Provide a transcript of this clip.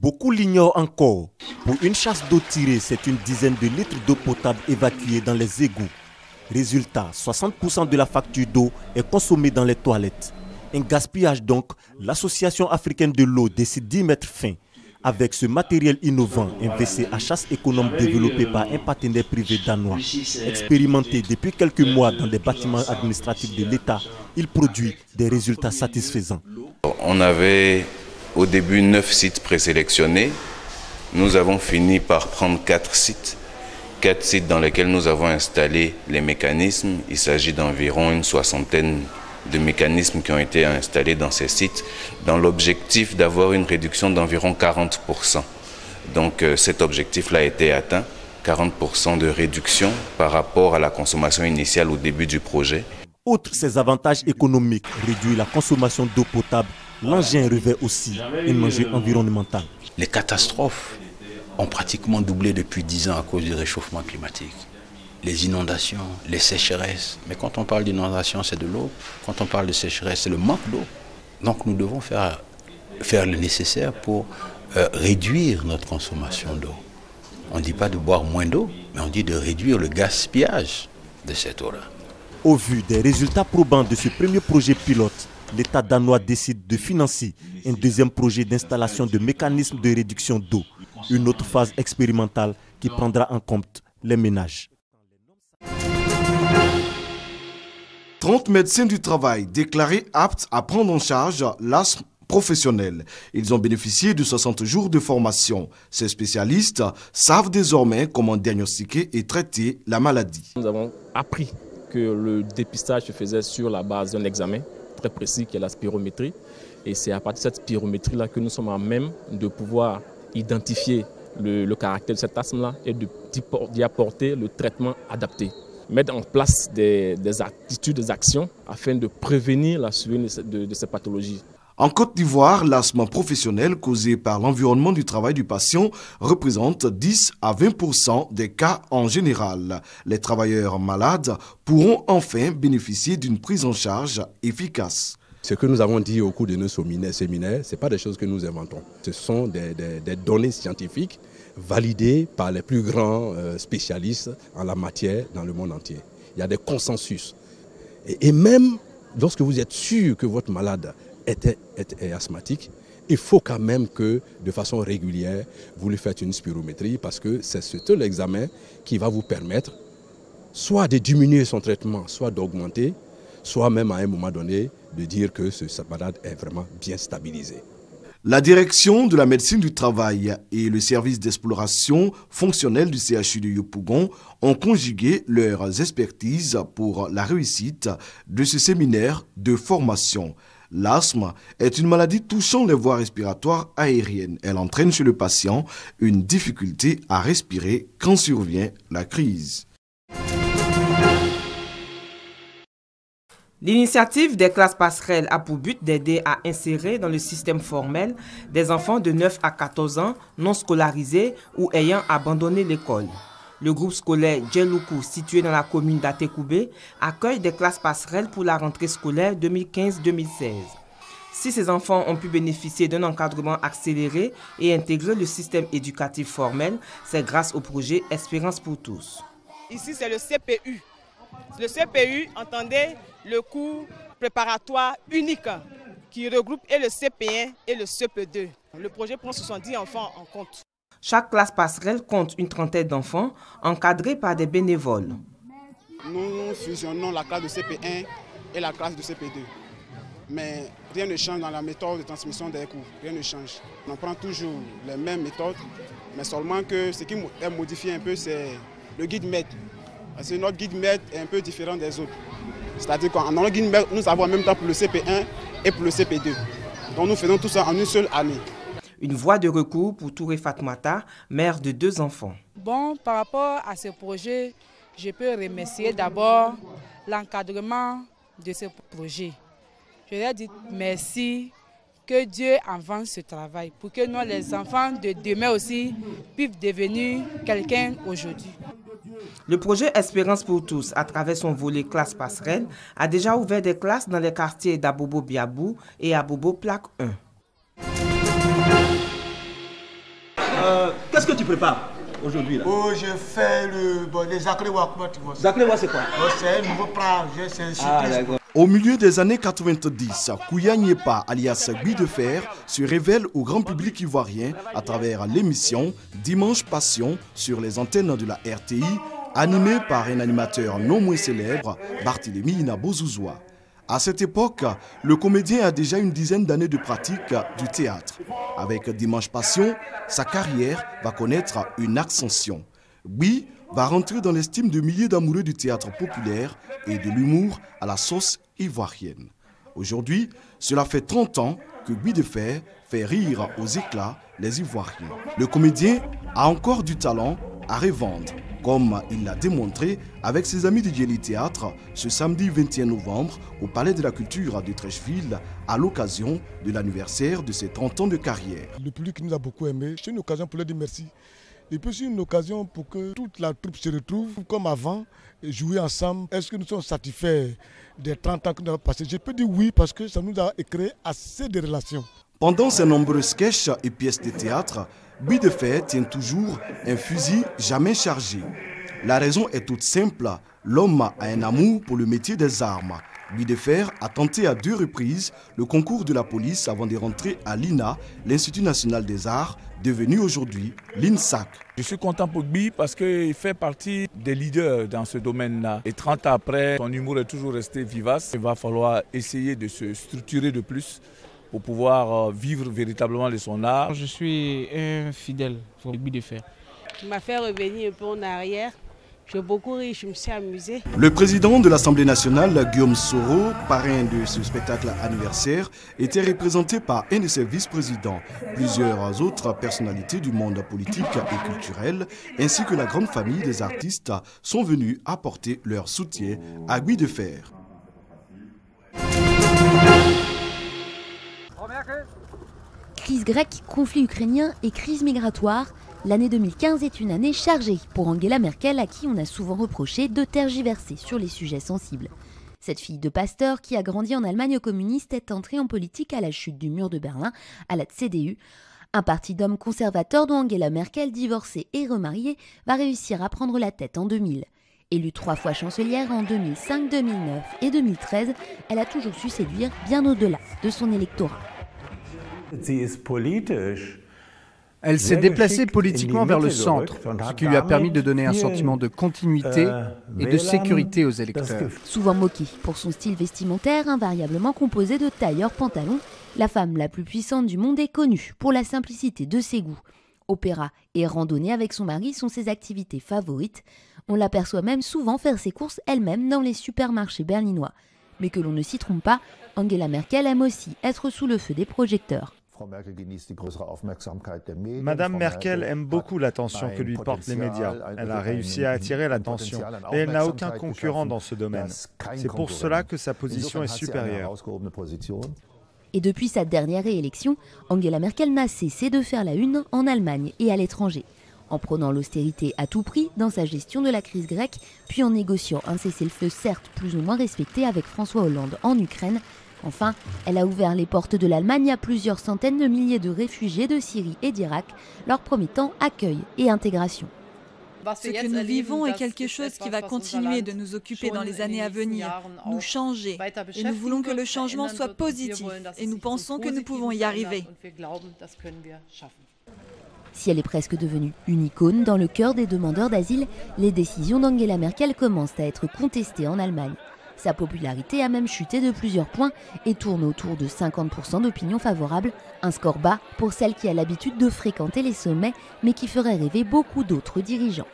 Beaucoup l'ignorent encore. Pour une chasse d'eau tirée, c'est une dizaine de litres d'eau potable évacuée dans les égouts. Résultat, 60% de la facture d'eau est consommée dans les toilettes. Un gaspillage donc, l'Association africaine de l'eau décide d'y mettre fin. Avec ce matériel innovant, un WC à chasse économe développé par un partenaire privé danois. Expérimenté depuis quelques mois dans des bâtiments administratifs de l'État, il produit des résultats satisfaisants. On avait au début 9 sites présélectionnés. Nous avons fini par prendre 4 sites. 4 sites dans lesquels nous avons installé les mécanismes. Il s'agit d'environ une soixantaine de mécanismes qui ont été installés dans ces sites dans l'objectif d'avoir une réduction d'environ 40%. Donc cet objectif-là a été atteint, 40% de réduction par rapport à la consommation initiale au début du projet. Outre ces avantages économiques, réduire la consommation d'eau potable, l'engin revêt aussi un enjeu environnemental. Les catastrophes ont pratiquement doublé depuis 10 ans à cause du réchauffement climatique. Les inondations, les sécheresses. Mais quand on parle d'inondation, c'est de l'eau. Quand on parle de sécheresse, c'est le manque d'eau. Donc nous devons faire le nécessaire pour réduire notre consommation d'eau. On ne dit pas de boire moins d'eau, mais on dit de réduire le gaspillage de cette eau-là. Au vu des résultats probants de ce premier projet pilote, l'État danois décide de financer un deuxième projet d'installation de mécanismes de réduction d'eau. Une autre phase expérimentale qui prendra en compte les ménages. 30 médecins du travail déclarés aptes à prendre en charge l'asthme professionnel. Ils ont bénéficié de 60 jours de formation. Ces spécialistes savent désormais comment diagnostiquer et traiter la maladie. Nous avons appris que le dépistage se faisait sur la base d'un examen très précis qui est la spirométrie. Et c'est à partir de cette spirométrie-là que nous sommes à même de pouvoir identifier le caractère de cet asthme-là et d'y apporter le traitement adapté. Mettre en place des attitudes, des actions afin de prévenir la survenue de ces pathologies. En Côte d'Ivoire, l'asthme professionnel causé par l'environnement du travail du patient représente 10 à 20% des cas en général. Les travailleurs malades pourront enfin bénéficier d'une prise en charge efficace. Ce que nous avons dit au cours de nos séminaires, ce n'est pas des choses que nous inventons. Ce sont des données scientifiques validées par les plus grands spécialistes en la matière dans le monde entier. Il y a des consensus. Et même lorsque vous êtes sûr que votre malade est asthmatique, il faut quand même que, de façon régulière, vous lui faites une spirométrie parce que c'est ce l'examen qui va vous permettre soit de diminuer son traitement, soit d'augmenter, soit même à un moment donné de dire que ce malade est vraiment bien stabilisé. La direction de la médecine du travail et le service d'exploration fonctionnelle du CHU de Yopougon ont conjugué leurs expertises pour la réussite de ce séminaire de formation. L'asthme est une maladie touchant les voies respiratoires aériennes. Elle entraîne chez le patient une difficulté à respirer quand survient la crise. L'initiative des classes passerelles a pour but d'aider à insérer dans le système formel des enfants de 9 à 14 ans non scolarisés ou ayant abandonné l'école. Le groupe scolaire Djeloukou, situé dans la commune d'Atekoubé, accueille des classes passerelles pour la rentrée scolaire 2015-2016. Si ces enfants ont pu bénéficier d'un encadrement accéléré et intégrer le système éducatif formel, c'est grâce au projet Espérance pour tous. Ici, c'est le CPU. Le CPU, entendez, le cours préparatoire unique qui regroupe et le CP1 et le CP2. Le projet prend 70 enfants en compte. Chaque classe passerelle compte une trentaine d'enfants encadrés par des bénévoles. Nous fusionnons la classe de CP1 et la classe de CP2. Mais rien ne change dans la méthode de transmission des cours. Rien ne change. On prend toujours les mêmes méthodes, mais seulement que ce qui est modifié un peu, c'est le guide maître. Parce que notre guide maître est un peu différent des autres. C'est-à-dire qu'en notre guide maître, nous avons en même temps pour le CP1 et pour le CP2. Donc nous faisons tout ça en une seule année. Une voie de recours pour Touré Fatmata, mère de 2 enfants. Bon, par rapport à ce projet, je peux remercier d'abord l'encadrement de ce projet. Je leur dis merci, que Dieu avance ce travail pour que nous, les enfants de demain aussi, puissent devenir quelqu'un aujourd'hui. Le projet Espérance pour tous, à travers son volet classe passerelle, a déjà ouvert des classes dans les quartiers d'Abobo Biabou et Abobo Plaque 1. Qu'est-ce que tu prépares aujourd'hui là? Oh, je fais les Zaklewa, comment tu vois ça? Zaklewa, c'est quoi? Oh, c'est un nouveau plat, c'est une surprise. Au milieu des années 90, Kouya Nyepa, alias Gui de Fer, se révèle au grand public ivoirien à travers l'émission Dimanche Passion sur les antennes de la RTI, animée par un animateur non moins célèbre, Barthélémy Inabo-Zouzoua. À cette époque, le comédien a déjà une dizaine d'années de pratique du théâtre. Avec Dimanche Passion, sa carrière va connaître une ascension. Gui va rentrer dans l'estime de milliers d'amoureux du théâtre populaire et de l'humour à la sauce ivoirienne. Aujourd'hui, cela fait 30 ans que Gui de Fer fait rire aux éclats les Ivoiriens. Le comédien a encore du talent à revendre, comme il l'a démontré avec ses amis du Djeli Théâtre ce samedi 21 novembre au Palais de la Culture de Treichville à l'occasion de l'anniversaire de ses 30 ans de carrière. Le public nous a beaucoup aimé, c'est une occasion pour leur dire merci. Et puis c'est une occasion pour que toute la troupe se retrouve comme avant et jouer ensemble. Est-ce que nous sommes satisfaits des 30 ans que nous avons passés? Je peux dire oui parce que ça nous a créé assez de relations. Pendant ses nombreux sketchs et pièces de théâtre, Gui de Fer tient toujours un fusil jamais chargé. La raison est toute simple, l'homme a un amour pour le métier des armes. Gui de Fer a tenté à 2 reprises le concours de la police avant de rentrer à l'INA, l'Institut national des arts, devenu aujourd'hui l'INSAC. Je suis content pour Gui parce qu'il fait partie des leaders dans ce domaine-là. Et 30 ans après, son humour est toujours resté vivace. Il va falloir essayer de se structurer de plus pour pouvoir vivre véritablement de son art. Je suis un fidèle pour Gui de Fer. Il m'a fait revenir un peu en arrière. J'ai beaucoup ri, je me suis amusé. Le président de l'Assemblée nationale, Guillaume Soro, parrain de ce spectacle anniversaire, était représenté par un de ses vice-présidents, plusieurs autres personnalités du monde politique et culturel, ainsi que la grande famille des artistes sont venus apporter leur soutien à Gui de Fer. Crise grecque, conflit ukrainien et crise migratoire, l'année 2015 est une année chargée pour Angela Merkel, à qui on a souvent reproché de tergiverser sur les sujets sensibles. Cette fille de pasteur qui a grandi en Allemagne communiste est entrée en politique à la chute du mur de Berlin, à la CDU. Un parti d'hommes conservateurs dont Angela Merkel, divorcée et remariée, va réussir à prendre la tête en 2000. Élue 3 fois chancelière en 2005, 2009 et 2013, elle a toujours su séduire bien au-delà de son électorat. Elle s'est déplacée politiquement vers le centre, ce qui lui a permis de donner un sentiment de continuité et de sécurité aux électeurs. Souvent moquée pour son style vestimentaire invariablement composé de tailleurs pantalons, la femme la plus puissante du monde est connue pour la simplicité de ses goûts. Opéra et randonnée avec son mari sont ses activités favorites. On l'aperçoit même souvent faire ses courses elle-même dans les supermarchés berlinois. Mais que l'on ne s'y trompe pas, Angela Merkel aime aussi être sous le feu des projecteurs. Madame Merkel aime beaucoup l'attention que lui portent les médias. Elle a réussi à attirer l'attention et elle n'a aucun concurrent dans ce domaine. C'est pour cela que sa position est supérieure. Et depuis sa dernière réélection, Angela Merkel n'a cessé de faire la une en Allemagne et à l'étranger. En prônant l'austérité à tout prix dans sa gestion de la crise grecque, puis en négociant un cessez-le-feu certes plus ou moins respecté avec François Hollande en Ukraine. Enfin, elle a ouvert les portes de l'Allemagne à plusieurs centaines de milliers de réfugiés de Syrie et d'Irak, leur promettant accueil et intégration. Ce que nous vivons est quelque chose qui va continuer de nous occuper dans les années à venir, nous changer. Et nous voulons que le changement soit positif et nous pensons que nous pouvons y arriver. Si elle est presque devenue une icône dans le cœur des demandeurs d'asile, les décisions d'Angela Merkel commencent à être contestées en Allemagne. Sa popularité a même chuté de plusieurs points et tourne autour de 50% d'opinion favorable, un score bas pour celle qui a l'habitude de fréquenter les sommets mais qui ferait rêver beaucoup d'autres dirigeants.